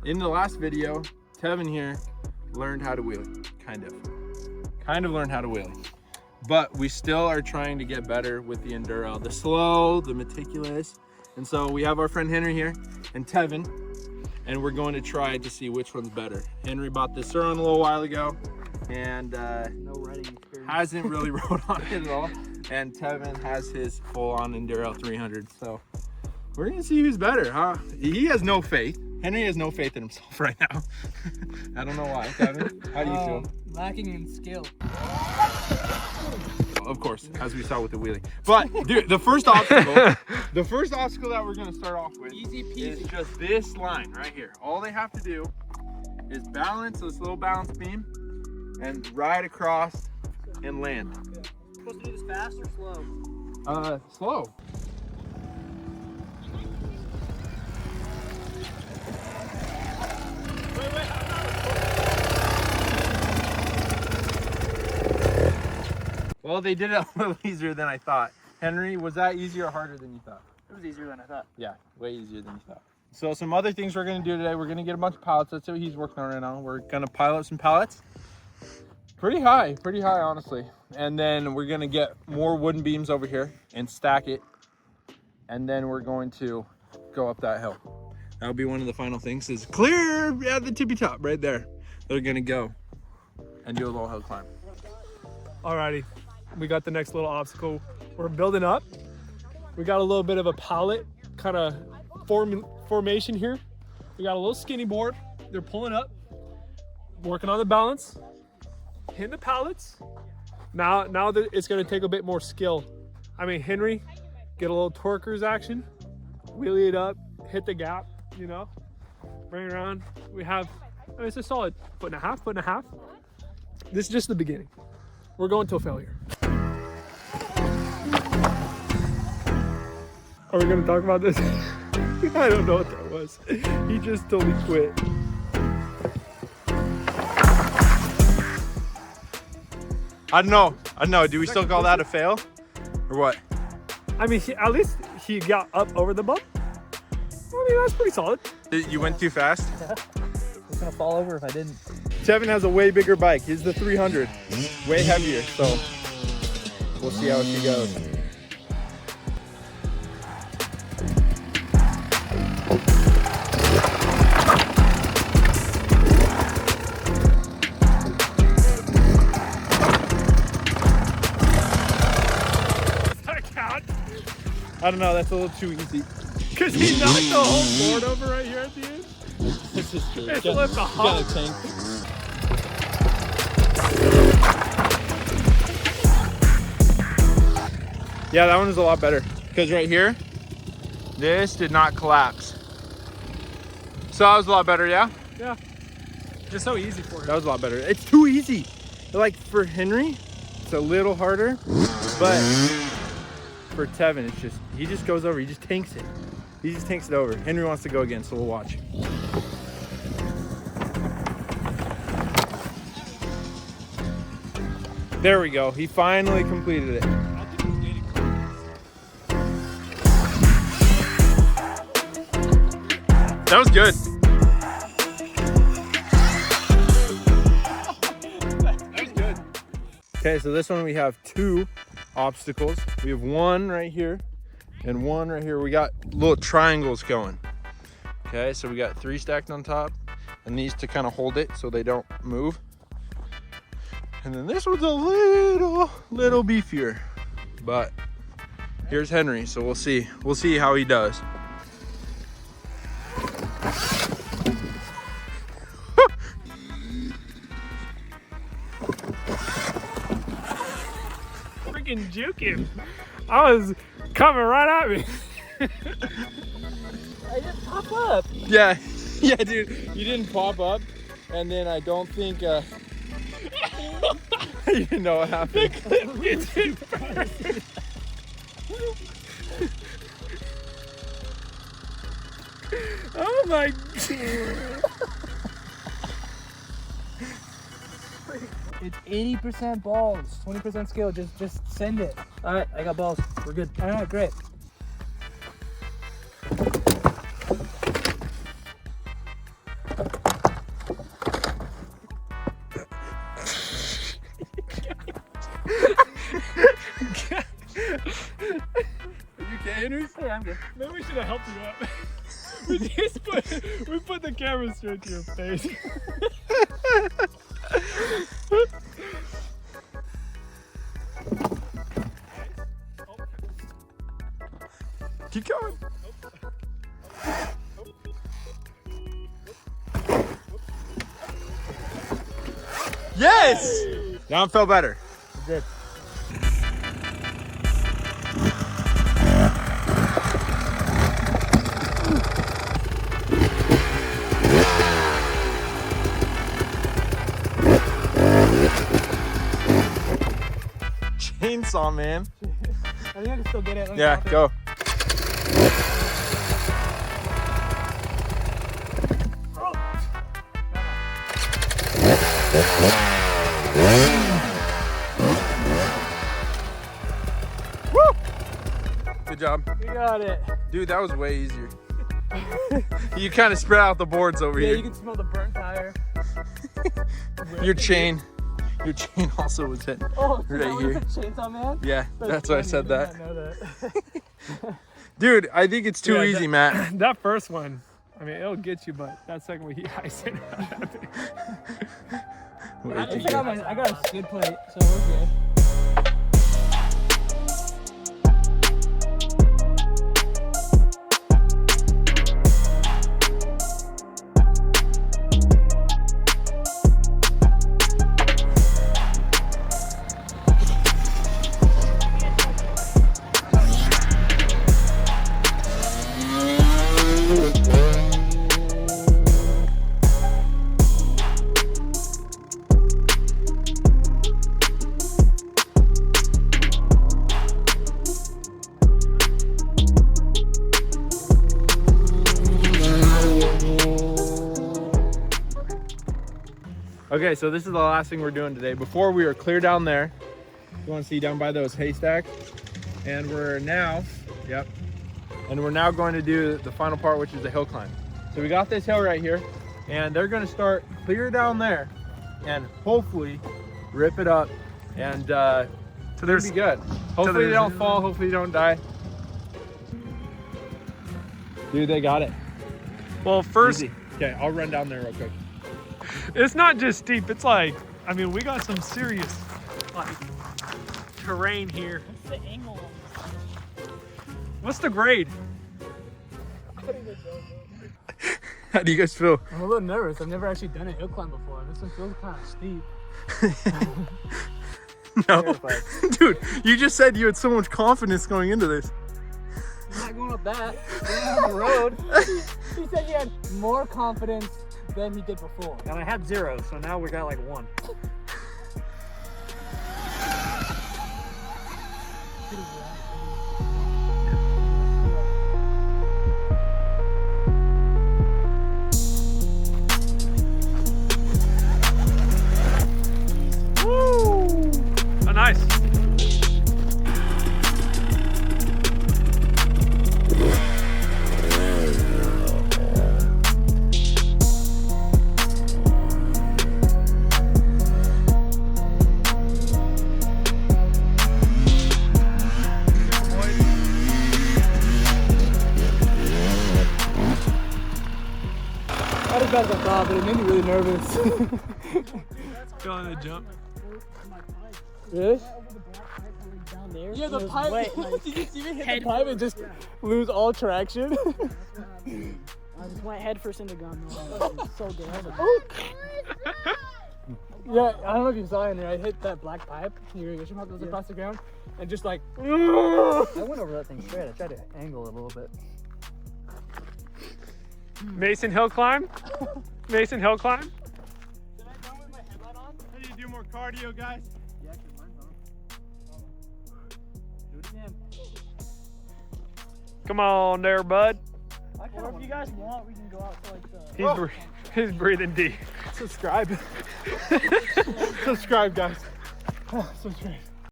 In the last video, Tevan here learned how to wheelie, kind of learned how to wheelie. But we still are trying to get better with the Enduro, the slow, the meticulous. And so we have our friend Henry here and Tevan, and we're going to try to see which one's better. Henry bought this Suron a little while ago and no riding experience. Hasn't really rode on it at all. And Tevan has his full-on Enduro 300. So we're gonna see who's better, huh? He has no faith. Henry has no faith in himself right now. I don't know why. Tevan, how do you feel? Lacking in skill. Of course, as we saw with the wheelie. But dude, the first obstacle that we're gonna start off with is just this line right here. All they have to do is balance this little balance beam and ride across and land. Supposed to do this fast or slow? Slow. Well, they did it a little easier than I thought. Henry, was that easier or harder than you thought? It was easier than I thought. Yeah, way easier than you thought. So some other things we're gonna do today, we're gonna get a bunch of pallets. That's what he's working on right now. We're gonna pile up some pallets. Pretty high honestly. And then we're gonna get more wooden beams over here and stack it. And then we're going to go up that hill. That'll be one of the final things, is clear at the tippy top right there. They're gonna go and do a little hill climb. Alrighty, we got the next little obstacle. We're building up. We got a little bit of a pallet kind of formation here. We got a little skinny board. They're pulling up, working on the balance, hitting the pallets. Now that it's gonna take a bit more skill. I mean, Henry, get a little torquers action, wheelie it up, hit the gap, you know, bring it around. We have, I mean, it's a solid foot and a half. This is just the beginning. We're going till failure. Are we gonna talk about this? I don't know what that was. He just totally quit. I don't know. Do we still call that a fail or what? I mean, at least he got up over the bump. I mean, that's pretty solid. You went too fast? I was gonna fall over if I didn't. Tevan has a way bigger bike. He's the 300, way heavier. So we'll see how she goes. I don't know, that's a little too easy. Cause he knocked the whole board over right here at the end. This is true. It's left a hop. Yeah, that one was a lot better. Because right here, this did not collapse. So that was a lot better, yeah? Yeah. Just so easy for him. That was a lot better. It's too easy. Like for Henry, it's a little harder, but for Tevan, it's just, he just goes over, he just tanks it. He just tanks it over. Henry wants to go again, so we'll watch. There we go. He finally completed it. That was good. That was good. Okay, so this one we have two obstacles. We have one right here and one right here. We got little triangles going. Okay, so we got 3 stacked on top and these to kind of hold it so they don't move. And then this one's a little beefier, but here's Henry, so we'll see how he does. Freaking juke him. I was coming right at me. I didn't pop up. Yeah, dude, you didn't pop up, and then I don't think you didn't know what happened. Oh my god. It's 80% balls, 20% skill. Just send it. All right, I got balls. We're good. All right, great. I'm good. Maybe we should have helped you up. we put the camera straight to your face. Keep going. Yes! Now I feel better. Good. Chainsaw, man. I think I can still get it. Let me Yeah, pop it. go. Good job. We got it. Dude, that was way easier. You kind of spread out the boards over Yeah, here. you can smell the burnt tire. Your chain also was hit Oh, right that was here. a chainsaw man? Yeah, that's why I said funny, I that. did not know that. Dude, I think it's too Yeah, easy, Matt. That first one, I mean, it'll get you, but that second one, he iced it. Way too I got, good. I got a skid plate, so we're good. Okay, so this is the last thing we're doing today. Before we were clear down there. You want to see down by those haystacks? And we're now, yep. And we're now going to do the final part, which is the hill climb. So we got this hill right here, and they're going to start clear down there and hopefully rip it up. And so there's be good. Hopefully they don't fall, hopefully they don't die. Dude, they got it. Well, first, Easy. Okay, I'll run down there real quick. it's not just steep. It's like, I mean, we got some serious like terrain here. What's the angle? What's the grade? How do you guys feel? I'm a little nervous. I've never actually done a hill climb before. This one feels kind of steep. No. Terrified. Dude, you just said you had so much confidence going into this. I'm not going up that. Going on the road. He said he had more confidence than he did before. And I had 0, so now we got like 1. Woo! Oh, nice. Not as bad as I thought, but it made me really nervous. Feeling the jump. Really? Down there. Yeah, the it was pipe. wet, like, Did you see me hit head the pipe and just lose all traction? I just went head first into gun. It was so good. I was like, Yeah, I don't know if you saw in there. I hit that black pipe. Your irrigation pipe that was across the ground, and just like. I went over that thing straight. I tried to angle it a little bit. Mason hill climb. Mason hill climb. Did I run with my headlight on? I need to do more cardio, guys. Yeah, because mine's on. Do it again. Come on there, bud. Or if you guys want, we can go out to like the. He's breathing deep. Subscribe. Subscribe, guys. Subscribe.